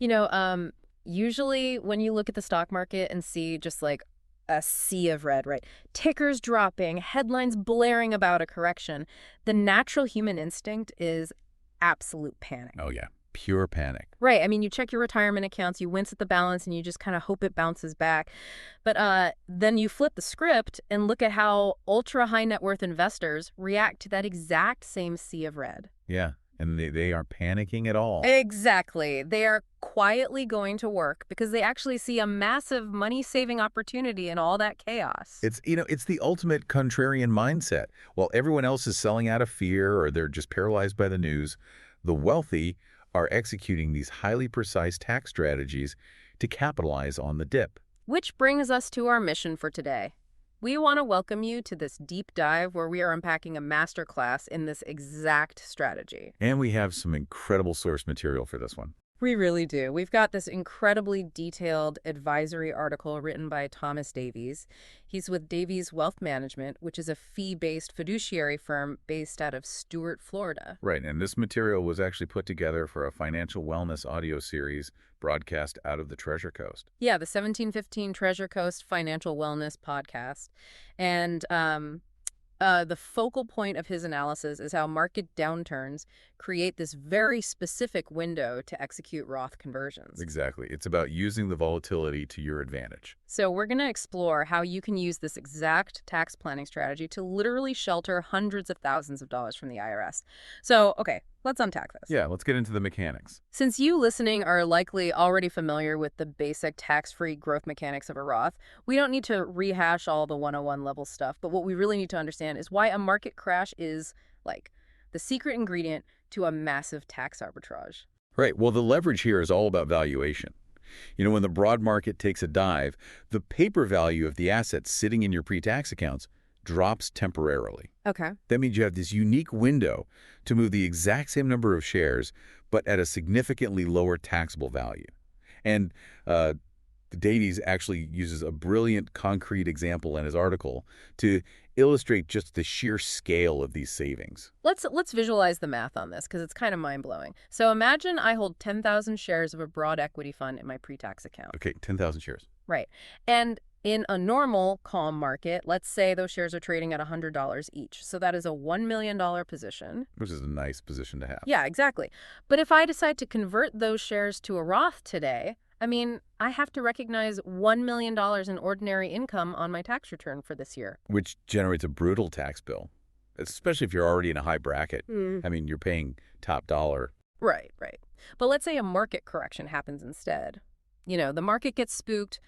You know, usually when you look at the stock market and see just like a sea of red, right? Tickers dropping, headlines blaring about a correction, the natural human instinct is absolute panic. Oh, yeah. Pure panic. Right. I mean, you check your retirement accounts, you wince at the balance, and you just kind of hope it bounces back. But then you flip the script and look at how ultra high net worth investors react to that exact same sea of red. Yeah. And they aren't panicking at all. Exactly. They are quietly going to work because they actually see a massive money-saving opportunity in all that chaos. It's the ultimate contrarian mindset. While everyone else is selling out of fear or they're just paralyzed by the news, the wealthy are executing these highly precise tax strategies to capitalize on the dip. Which brings us to our mission for today. We want to welcome you to this deep dive where we are unpacking a masterclass in this exact strategy. And we have some incredible source material for this one. We really do. We've got this incredibly detailed advisory article written by Thomas Davies. He's with Davies Wealth Management, which is a fee-based fiduciary firm based out of Stuart, Florida. Right, and this material was actually put together for a financial wellness audio series broadcast out of the Treasure Coast. Yeah, the 1715 Treasure Coast Financial Wellness podcast. And the focal point of his analysis is how market downturns create this very specific window to execute Roth conversions. Exactly. It's about using the volatility to your advantage. So we're going to explore how you can use this exact tax planning strategy to literally shelter hundreds of thousands of dollars from the IRS. So, okay, let's unpack this. Yeah, let's get into the mechanics. Since you listening are likely already familiar with the basic tax-free growth mechanics of a Roth, we don't need to rehash all the 101 level stuff, but what we really need to understand is why a market crash is, like, the secret ingredient to a massive tax arbitrage. Right. Well, the leverage here is all about valuation. When the broad market takes a dive, the paper value of the assets sitting in your pre-tax accounts drops temporarily. Okay. That means you have this unique window to move the exact same number of shares, but at a significantly lower taxable value. And Davies actually uses a brilliant concrete example in his article to illustrate just the sheer scale of these savings. Let's visualize the math on this because it's kind of mind-blowing. So imagine I hold 10,000 shares of a broad equity fund in my pre-tax account. Okay, 10,000 shares. Right. And in a normal, calm market, let's say those shares are trading at $100 each. So that is a $1 million position. Which is a nice position to have. Yeah, exactly. But if I decide to convert those shares to a Roth today, I have to recognize $1 million in ordinary income on my tax return for this year. Which generates a brutal tax bill, especially if you're already in a high bracket. You're paying top dollar. Right. But let's say a market correction happens instead. The market gets spooked,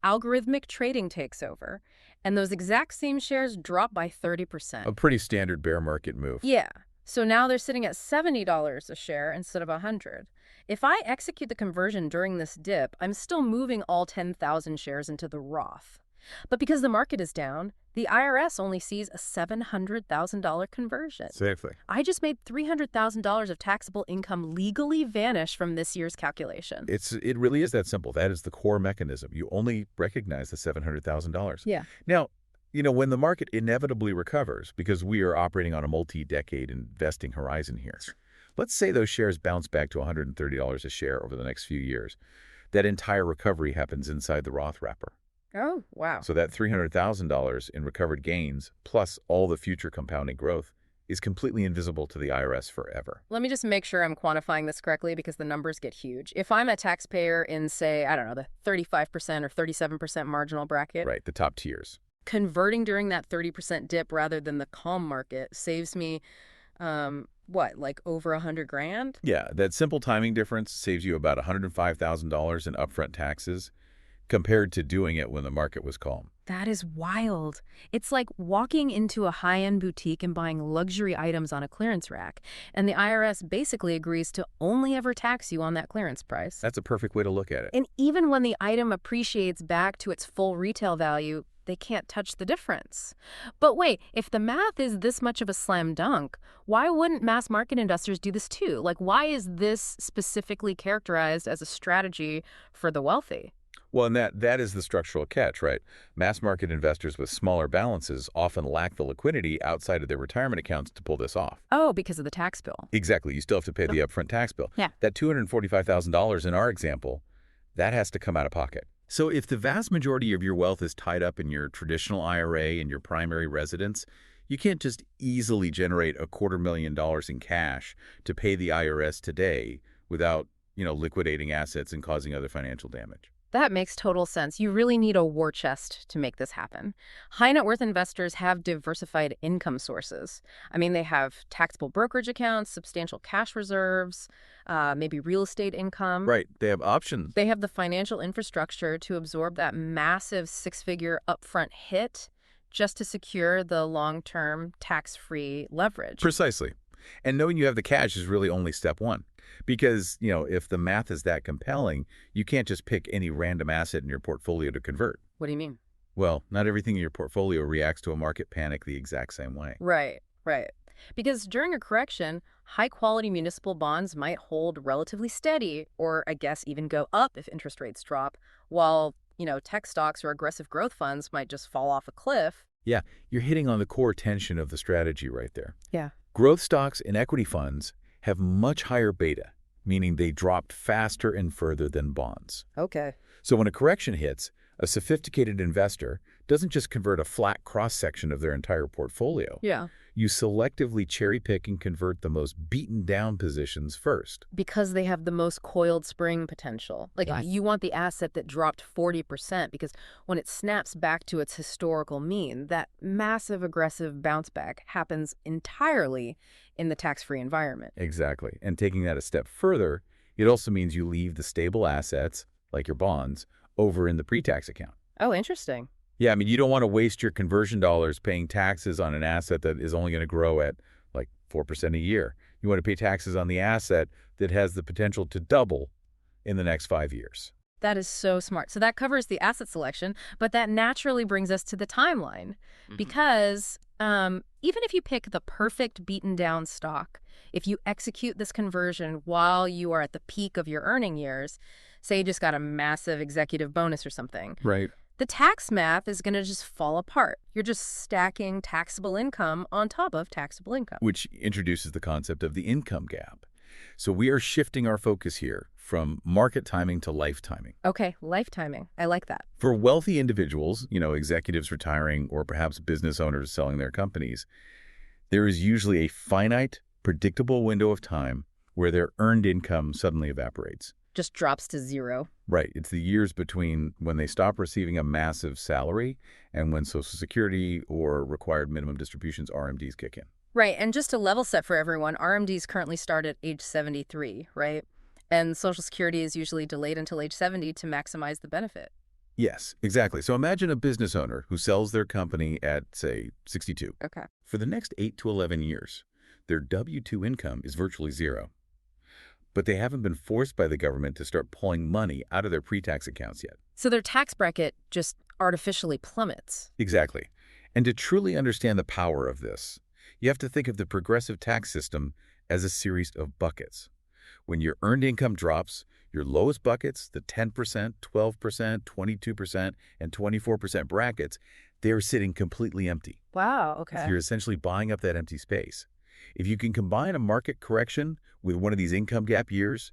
algorithmic trading takes over, and those exact same shares drop by 30%. A pretty standard bear market move. Yeah. So now they're sitting at $70 a share instead of $100. If I execute the conversion during this dip, I'm still moving all 10,000 shares into the Roth. But because the market is down, the IRS only sees a $700,000 conversion. Exactly. I just made $300,000 of taxable income legally vanish from this year's calculation. It really is that simple. That is the core mechanism. You only recognize the $700,000. Yeah. Now, when the market inevitably recovers, because we are operating on a multi-decade investing horizon here, let's say those shares bounce back to $130 a share over the next few years. That entire recovery happens inside the Roth wrapper. Oh, wow. So that $300,000 in recovered gains, plus all the future compounding growth, is completely invisible to the IRS forever. Let me just make sure I'm quantifying this correctly because the numbers get huge. If I'm a taxpayer in, say, I don't know, the 35% or 37% marginal bracket. Right, the top tiers. Converting during that 30% dip rather than the calm market saves me, over $100,000? Yeah, that simple timing difference saves you about $105,000 in upfront taxes compared to doing it when the market was calm. That is wild. It's like walking into a high-end boutique and buying luxury items on a clearance rack, and the IRS basically agrees to only ever tax you on that clearance price. That's a perfect way to look at it. And even when the item appreciates back to its full retail value, they can't touch the difference. But wait, if the math is this much of a slam dunk, why wouldn't mass market investors do this too? Why is this specifically characterized as a strategy for the wealthy? Well, and that is the structural catch, right? Mass market investors with smaller balances often lack the liquidity outside of their retirement accounts to pull this off. Oh, because of the tax bill. Exactly. You still have to pay the upfront tax bill. Yeah. That $245,000 in our example, that has to come out of pocket. So if the vast majority of your wealth is tied up in your traditional IRA and your primary residence, you can't just easily generate $250,000 in cash to pay the IRS today without, liquidating assets and causing other financial damage. That makes total sense. You really need a war chest to make this happen. High net worth investors have diversified income sources. I mean, they have taxable brokerage accounts, substantial cash reserves, maybe real estate income. Right. They have options. They have the financial infrastructure to absorb that massive six-figure upfront hit just to secure the long-term tax-free leverage. Precisely. And knowing you have the cash is really only step one. Because, if the math is that compelling, you can't just pick any random asset in your portfolio to convert. What do you mean? Well, not everything in your portfolio reacts to a market panic the exact same way. Right, right. Because during a correction, high-quality municipal bonds might hold relatively steady or, I guess, even go up if interest rates drop, while, tech stocks or aggressive growth funds might just fall off a cliff. Yeah, you're hitting on the core tension of the strategy right there. Yeah. Growth stocks and equity funds have much higher beta, meaning they dropped faster and further than bonds. Okay. So when a correction hits, a sophisticated investor doesn't just convert a flat cross-section of their entire portfolio. Yeah. You selectively cherry-pick and convert the most beaten-down positions first. Because they have the most coiled spring potential. Like, you want the asset that dropped 40% because when it snaps back to its historical mean, that massive aggressive bounce back happens entirely in the tax-free environment. Exactly. And taking that a step further, it also means you leave the stable assets, like your bonds, over in the pre-tax account. Oh, interesting. Yeah, I mean, you don't want to waste your conversion dollars paying taxes on an asset that is only going to grow at like 4% a year. You want to pay taxes on the asset that has the potential to double in the next 5 years. That is so smart. So that covers the asset selection, but that naturally brings us to the timeline. Because even if you pick the perfect beaten down stock, if you execute this conversion while you are at the peak of your earning years, say you just got a massive executive bonus or something. Right. The tax math is going to just fall apart. You're just stacking taxable income on top of taxable income. Which introduces the concept of the income gap. So we are shifting our focus here from market timing to life timing. Okay, life timing. I like that. For wealthy individuals, executives retiring or perhaps business owners selling their companies, there is usually a finite, predictable window of time where their earned income suddenly evaporates. Just drops to zero. Right. It's the years between when they stop receiving a massive salary and when Social Security or required minimum distributions, RMDs, kick in. Right. And just to level set for everyone, RMDs currently start at age 73, right? And Social Security is usually delayed until age 70 to maximize the benefit. Yes, exactly. So imagine a business owner who sells their company at, say, 62. Okay. For the next 8 to 11 years, their W-2 income is virtually zero. But they haven't been forced by the government to start pulling money out of their pre-tax accounts yet. So their tax bracket just artificially plummets. Exactly. And to truly understand the power of this, you have to think of the progressive tax system as a series of buckets. When your earned income drops, your lowest buckets, the 10%, 12%, 22%, and 24% brackets, they're sitting completely empty. Wow, okay. So you're essentially buying up that empty space. If you can combine a market correction with one of these income gap years,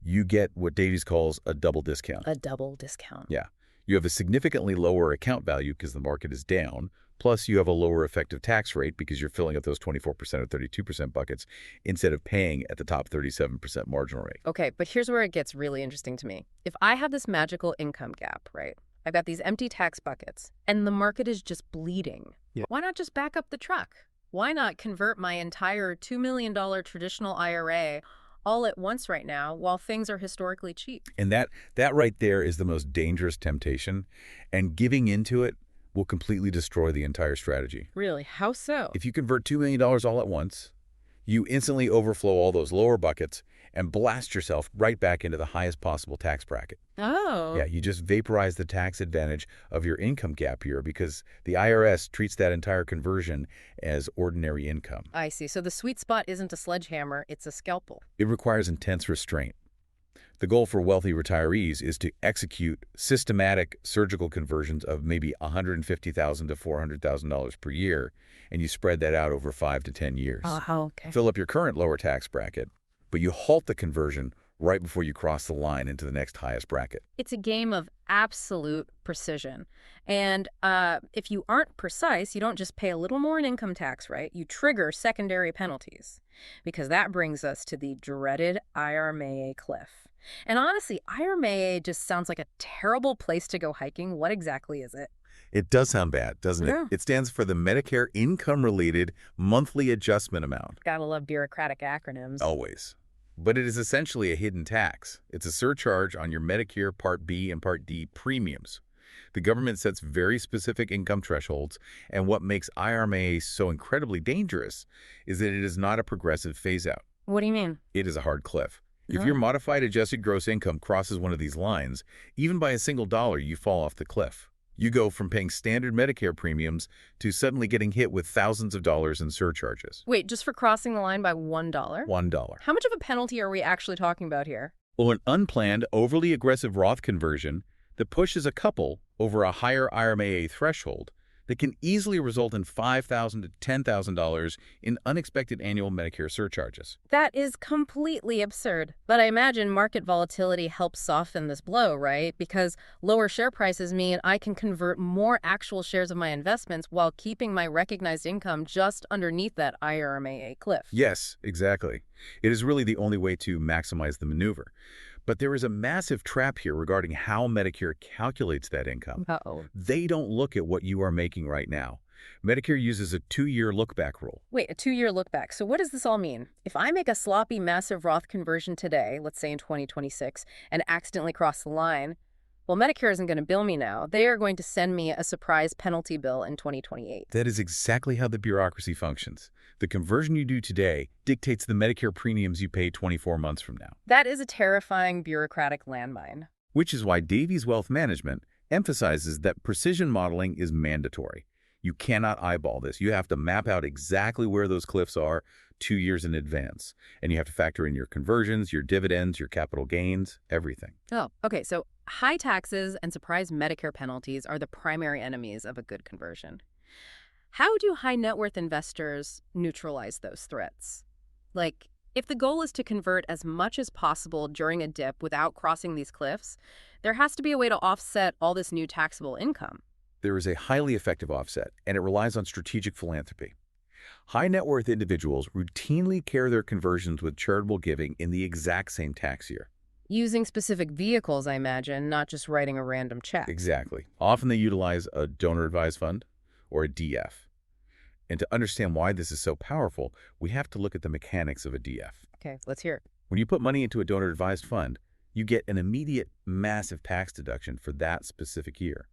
you get what Davies calls a double discount. A double discount. Yeah. You have a significantly lower account value because the market is down, plus you have a lower effective tax rate because you're filling up those 24% or 32% buckets instead of paying at the top 37% marginal rate. Okay, but here's where it gets really interesting to me. If I have this magical income gap, right? I've got these empty tax buckets, and the market is just bleeding. Yeah. Why not just back up the truck? Why not convert my entire $2 million traditional IRA all at once right now while things are historically cheap? And that right there is the most dangerous temptation, and giving into it will completely destroy the entire strategy. Really? How so? If you convert $2 million all at once, you instantly overflow all those lower buckets and blast yourself right back into the highest possible tax bracket. Oh. Yeah, you just vaporize the tax advantage of your income gap year because the IRS treats that entire conversion as ordinary income. I see. So the sweet spot isn't a sledgehammer, it's a scalpel. It requires intense restraint. The goal for wealthy retirees is to execute systematic surgical conversions of maybe $150,000 to $400,000 per year, and you spread that out over 5 to 10 years. Oh, okay. Fill up your current lower tax bracket, but you halt the conversion right before you cross the line into the next highest bracket. It's a game of absolute precision. And if you aren't precise, you don't just pay a little more in income tax, right? You trigger secondary penalties, because that brings us to the dreaded IRA cliff. And honestly, IRA just sounds like a terrible place to go hiking. What exactly is it? It does sound bad, doesn't it? Yeah. It stands for the Medicare Income-Related Monthly Adjustment Amount. Gotta love bureaucratic acronyms. Always. But it is essentially a hidden tax. It's a surcharge on your Medicare Part B and Part D premiums. The government sets very specific income thresholds, and what makes IRA so incredibly dangerous is that it is not a progressive phase-out. What do you mean? It is a hard cliff. If Oh. your modified adjusted gross income crosses one of these lines, even by a single dollar, you fall off the cliff. You go from paying standard Medicare premiums to suddenly getting hit with thousands of dollars in surcharges. Wait, just for crossing the line by $1? $1. How much of a penalty are we actually talking about here? Well, an unplanned, overly aggressive Roth conversion that pushes a couple over a higher IRA threshold that can easily result in $5,000 to $10,000 in unexpected annual Medicare surcharges. That is completely absurd. But I imagine market volatility helps soften this blow, right? Because lower share prices mean I can convert more actual shares of my investments while keeping my recognized income just underneath that IRA cliff. Yes, exactly. It is really the only way to maximize the maneuver. But there is a massive trap here regarding how Medicare calculates that income. Uh-oh. They don't look at what you are making right now. Medicare uses a 2-year look-back rule. Wait, a 2-year look back. So what does this all mean? If I make a sloppy, massive Roth conversion today, let's say in 2026, and accidentally cross the line, well, Medicare isn't going to bill me now. They are going to send me a surprise penalty bill in 2028. That is exactly how the bureaucracy functions. The conversion you do today dictates the Medicare premiums you pay 24 months from now. That is a terrifying bureaucratic landmine. Which is why Davies Wealth Management emphasizes that precision modeling is mandatory. You cannot eyeball this. You have to map out exactly where those cliffs are 2 years in advance. And you have to factor in your conversions, your dividends, your capital gains, everything. Oh, okay. So high taxes and surprise Medicare penalties are the primary enemies of a good conversion. How do high net worth investors neutralize those threats? Like, if the goal is to convert as much as possible during a dip without crossing these cliffs, there has to be a way to offset all this new taxable income. There is a highly effective offset, and it relies on strategic philanthropy. High net worth individuals routinely carry their conversions with charitable giving in the exact same tax year. Using specific vehicles, I imagine, not just writing a random check. Exactly. Often they utilize a donor-advised fund or a DF. And to understand why this is so powerful, we have to look at the mechanics of a DF. Okay, let's hear it. When you put money into a donor-advised fund, you get an immediate, massive tax deduction for that specific year.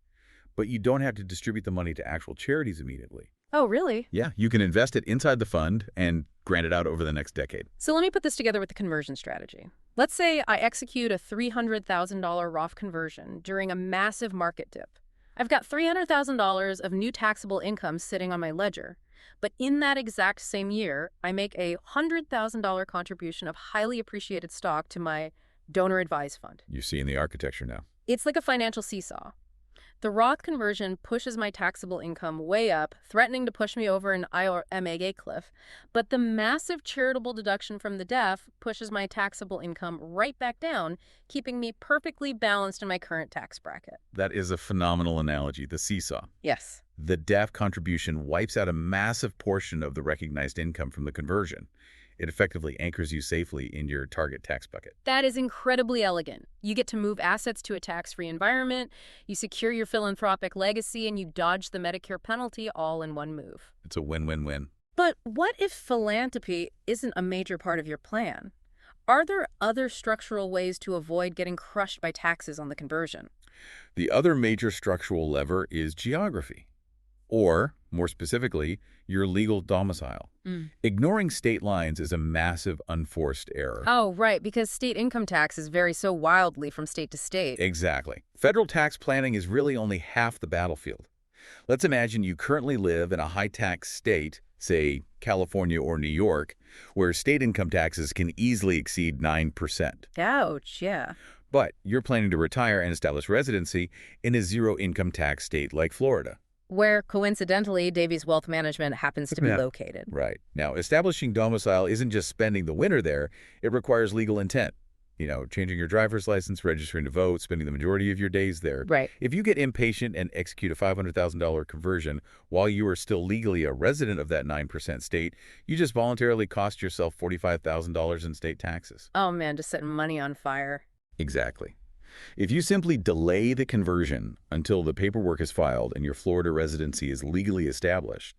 But you don't have to distribute the money to actual charities immediately. Oh, really? Yeah, you can invest it inside the fund and grant it out over the next decade. So let me put this together with the conversion strategy. Let's say I execute a $300,000 Roth conversion during a massive market dip. I've got $300,000 of new taxable income sitting on my ledger. But in that exact same year, I make a $100,000 contribution of highly appreciated stock to my donor-advised fund. You see in the architecture now. It's like a financial seesaw. The Roth conversion pushes my taxable income way up, threatening to push me over an IRA cliff. But the massive charitable deduction from the DEF pushes my taxable income right back down, keeping me perfectly balanced in my current tax bracket. That is a phenomenal analogy, the seesaw. Yes. The DEF contribution wipes out a massive portion of the recognized income from the conversion. It effectively anchors you safely in your target tax bucket. That is incredibly elegant. You get to move assets to a tax-free environment, you secure your philanthropic legacy, and you dodge the Medicare penalty all in one move. It's a win-win-win. But what if philanthropy isn't a major part of your plan? Are there other structural ways to avoid getting crushed by taxes on the conversion? The other major structural lever is geography, or, more specifically, your legal domicile. Ignoring state lines is a massive unforced error. Oh, right, because state income taxes vary so wildly from state to state. Exactly. Federal tax planning is really only half the battlefield. Let's imagine you currently live in a high-tax state say California or New York, where state income taxes can easily exceed 9%. Ouch, yeah. But you're planning to retire and establish residency in a zero-income tax state like Florida. Where, coincidentally, Davies Wealth Management happens to be Yeah. located. Right. Now, establishing domicile isn't just spending the winter there. It requires legal intent. Changing your driver's license, registering to vote, spending the majority of your days there. Right. If you get impatient and execute a $500,000 conversion while you are still legally a resident of that 9% state, you just voluntarily cost yourself $45,000 in state taxes. Oh man, just setting money on fire. Exactly. If you simply delay the conversion until the paperwork is filed and your Florida residency is legally established,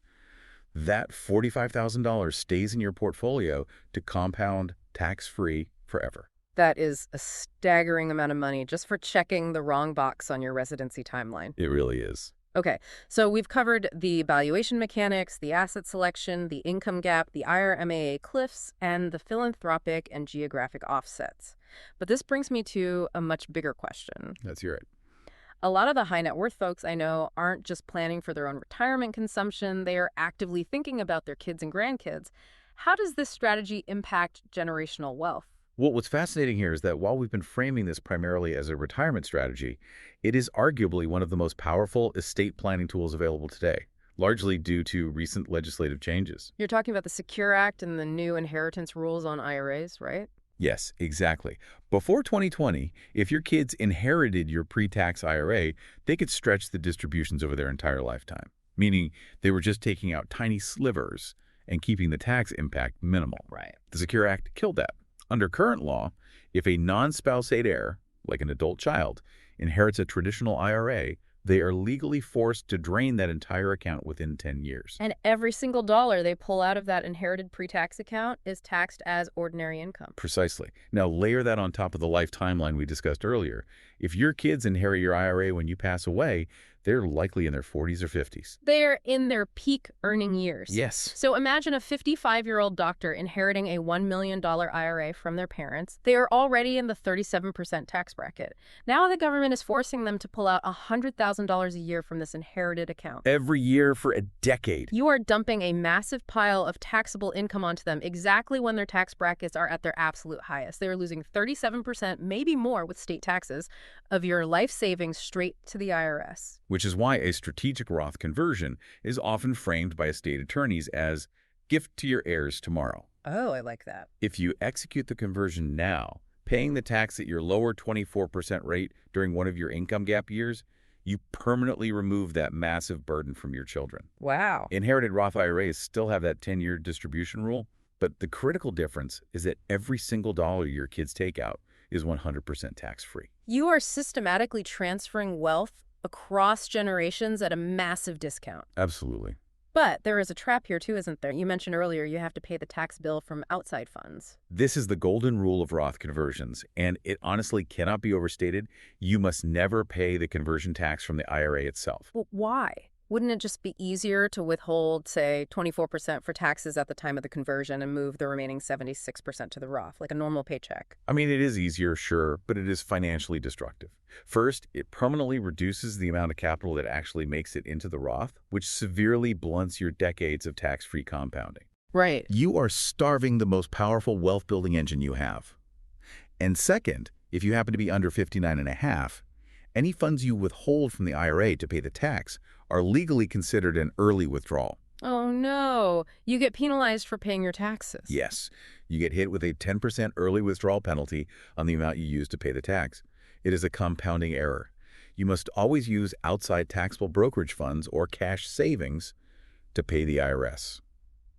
that $45,000 stays in your portfolio to compound tax-free forever. That is a staggering amount of money just for checking the wrong box on your residency timeline. It really is. Okay, so we've covered the valuation mechanics, the asset selection, the income gap, the IRA cliffs, and the philanthropic and geographic offsets. But this brings me to a much bigger question. Let's hear it. A lot of the high net worth folks I know aren't just planning for their own retirement consumption, they are actively thinking about their kids and grandkids. How does this strategy impact generational wealth? Well, what's fascinating here is that while we've been framing this primarily as a retirement strategy, it is arguably one of the most powerful estate planning tools available today, largely due to recent legislative changes. You're talking about the Secure Act and the new inheritance rules on IRAs, right? Yes, exactly. Before 2020, if your kids inherited your pre-tax IRA, they could stretch the distributions over their entire lifetime, meaning they were just taking out tiny slivers and keeping the tax impact minimal. Right. The Secure Act killed that. Under current law, if a non-spousate heir, like an adult child, inherits a traditional IRA, they are legally forced to drain that entire account within 10 years. And every single dollar they pull out of that inherited pre-tax account is taxed as ordinary income. Precisely. Now, layer that on top of the life timeline we discussed earlier. If your kids inherit your IRA when you pass away, they're likely in their 40s or 50s. They're in their peak earning years. Yes. So imagine a 55-year-old doctor inheriting a $1 million IRA from their parents. They are already in the 37% tax bracket. Now the government is forcing them to pull out $100,000 a year from this inherited account. Every year for a decade. You are dumping a massive pile of taxable income onto them exactly when their tax brackets are at their absolute highest. They are losing 37%, maybe more with state taxes, of your life savings straight to the IRS. Which is why a strategic Roth conversion is often framed by estate attorneys as gift to your heirs tomorrow. Oh, I like that. If you execute the conversion now, paying the tax at your lower 24% rate during one of your income gap years, you permanently remove that massive burden from your children. Wow. Inherited Roth IRAs still have that 10-year distribution rule, but the critical difference is that every single dollar your kids take out is 100% tax-free. You are systematically transferring wealth across generations at a massive discount. Absolutely. But there is a trap here too, isn't there? You mentioned earlier you have to pay the tax bill from outside funds. This is the golden rule of Roth conversions, and it honestly cannot be overstated. You must never pay the conversion tax from the IRA itself. Well, why? Wouldn't it just be easier to withhold, say, 24% for taxes at the time of the conversion and move the remaining 76% to the Roth, like a normal paycheck? I mean, it is easier, sure, but it is financially destructive. First, it permanently reduces the amount of capital that actually makes it into the Roth, which severely blunts your decades of tax-free compounding. Right. You are starving the most powerful wealth-building engine you have. And second, if you happen to be under 59 and a half, any funds you withhold from the IRA to pay the tax are legally considered an early withdrawal. Oh, no. You get penalized for paying your taxes. Yes, you get hit with a 10% early withdrawal penalty on the amount you use to pay the tax. It is a compounding error. You must always use outside taxable brokerage funds or cash savings to pay the IRS.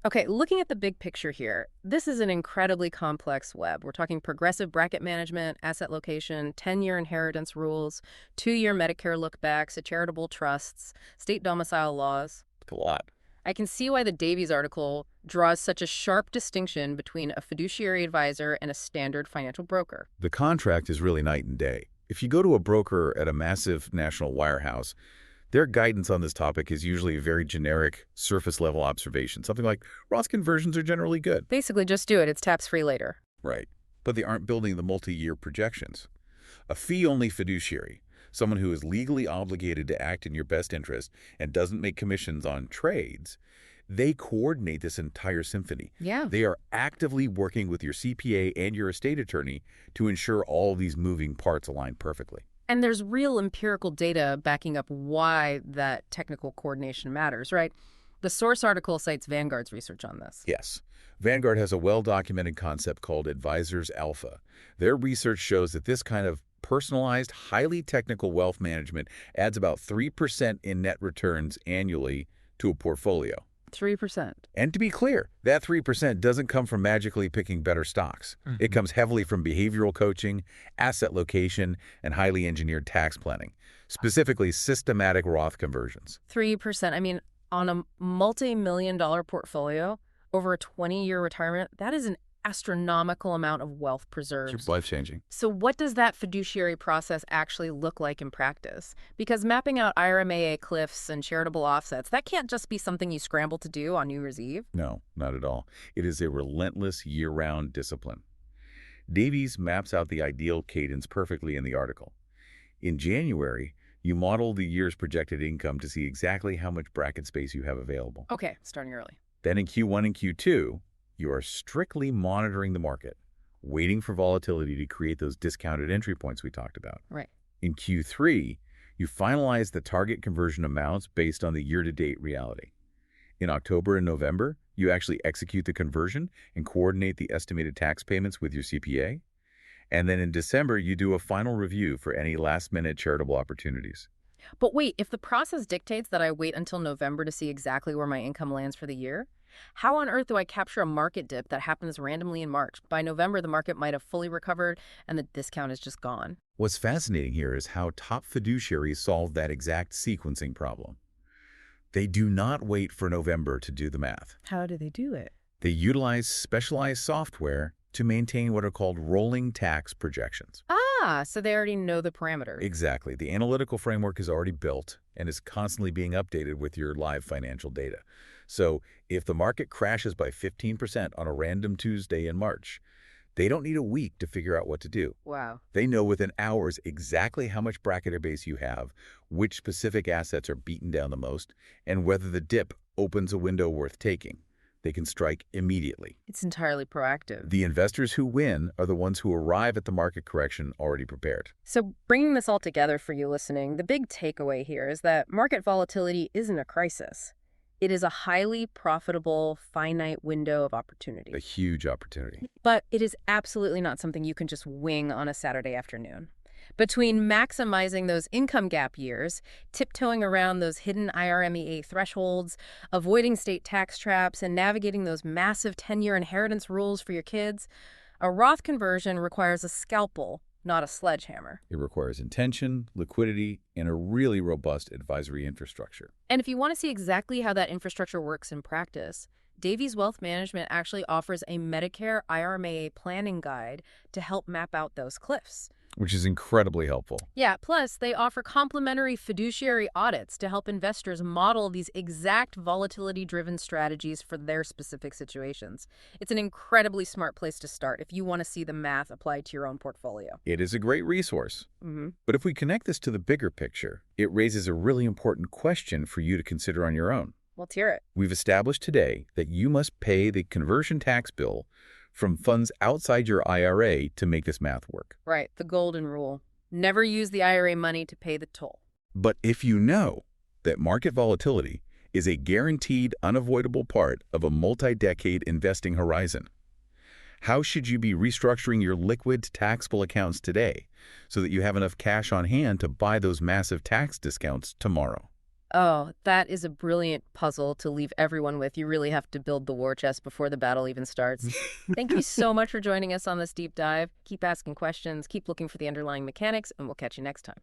Okay, looking at the big picture here, this is an incredibly complex web. We're talking progressive bracket management, asset location, 10-year inheritance rules, 2-year Medicare lookbacks, charitable trusts, state domicile laws. It's a lot. I can see why the Davies article draws such a sharp distinction between a fiduciary advisor and a standard financial broker. The contract is really night and day. If you go to a broker at a massive national wirehouse, their guidance on this topic is usually a very generic, surface-level observation. Something like, Roth conversions are generally good. Basically, just do it. It's tax-free later. Right. But they aren't building the multi-year projections. A fee-only fiduciary, someone who is legally obligated to act in your best interest and doesn't make commissions on trades, They coordinate this entire symphony. Yeah. They are actively working with your CPA and your estate attorney to ensure all these moving parts align perfectly. And there's real empirical data backing up why that technical coordination matters, right? The source article cites Vanguard's research on this. Yes. Vanguard has a well-documented concept called Advisors Alpha. Their research shows that this kind of personalized, highly technical wealth management adds about 3% in net returns annually to a portfolio. 3%. And to be clear, that 3% doesn't come from magically picking better stocks. It comes heavily from behavioral coaching, asset location, and highly engineered tax planning, specifically systematic Roth conversions. 3%. I mean, on a multi-million-dollar portfolio over a 20-year retirement, that is an astronomical amount of wealth preserved. It's life-changing. So what does that fiduciary process actually look like in practice? Because mapping out IRA cliffs and charitable offsets, that can't just be something you scramble to do on New Year's Eve. No, not at all. It is a relentless year-round discipline. Davies maps out the ideal cadence perfectly in the article. In January, you model the year's projected income to see exactly how much bracket space you have available. Okay, starting early. Then in Q1 and Q2, you are strictly monitoring the market, waiting for volatility to create those discounted entry points we talked about. Right. In Q3, you finalize the target conversion amounts based on the year-to-date reality. In October and November, you actually execute the conversion and coordinate the estimated tax payments with your CPA. And then in December, you do a final review for any last-minute charitable opportunities. But wait, if the process dictates that I wait until November to see exactly where my income lands for the year, how on earth do I capture a market dip that happens randomly in March? By November, the market might have fully recovered and the discount is just gone. What's fascinating here is how top fiduciaries solve that exact sequencing problem. They do not wait for November to do the math. How do they do it? They utilize specialized software to maintain what are called rolling tax projections. Ah, so they already know the parameters. Exactly. The analytical framework is already built and is constantly being updated with your live financial data. So if the market crashes by 15% on a random Tuesday in March, they don't need a week to figure out what to do. Wow. They know within hours exactly how much bracketer base you have, which specific assets are beaten down the most, and whether the dip opens a window worth taking. They can strike immediately. It's entirely proactive. The investors who win are the ones who arrive at the market correction already prepared. So bringing this all together for you listening, the big takeaway here is that market volatility isn't a crisis. It is a highly profitable, finite window of opportunity. A huge opportunity. But it is absolutely not something you can just wing on a Saturday afternoon. Between maximizing those income gap years, tiptoeing around those hidden IRA thresholds, avoiding state tax traps, and navigating those massive 10-year inheritance rules for your kids, a Roth conversion requires a scalpel, not a sledgehammer. It requires intention, liquidity, and a really robust advisory infrastructure. And if you want to see exactly how that infrastructure works in practice, Davies Wealth Management actually offers a Medicare IRA planning guide to help map out those cliffs. Which is incredibly helpful. Yeah, plus they offer complimentary fiduciary audits to help investors model these exact volatility-driven strategies for their specific situations. It's an incredibly smart place to start if you want to see the math applied to your own portfolio. It is a great resource. Mm-hmm. But if we connect this to the bigger picture, it raises a really important question for you to consider on your own. Let's hear it. We've established today that you must pay the conversion tax bill from funds outside your IRA to make this math work. Right, the golden rule. Never use the IRA money to pay the toll. But if you know that market volatility is a guaranteed, unavoidable part of a multi-decade investing horizon, how should you be restructuring your liquid taxable accounts today so that you have enough cash on hand to buy those massive tax discounts tomorrow? Oh, that is a brilliant puzzle to leave everyone with. You really have to build the war chest before the battle even starts. Thank you so much for joining us on this deep dive. Keep asking questions, keep looking for the underlying mechanics, and we'll catch you next time.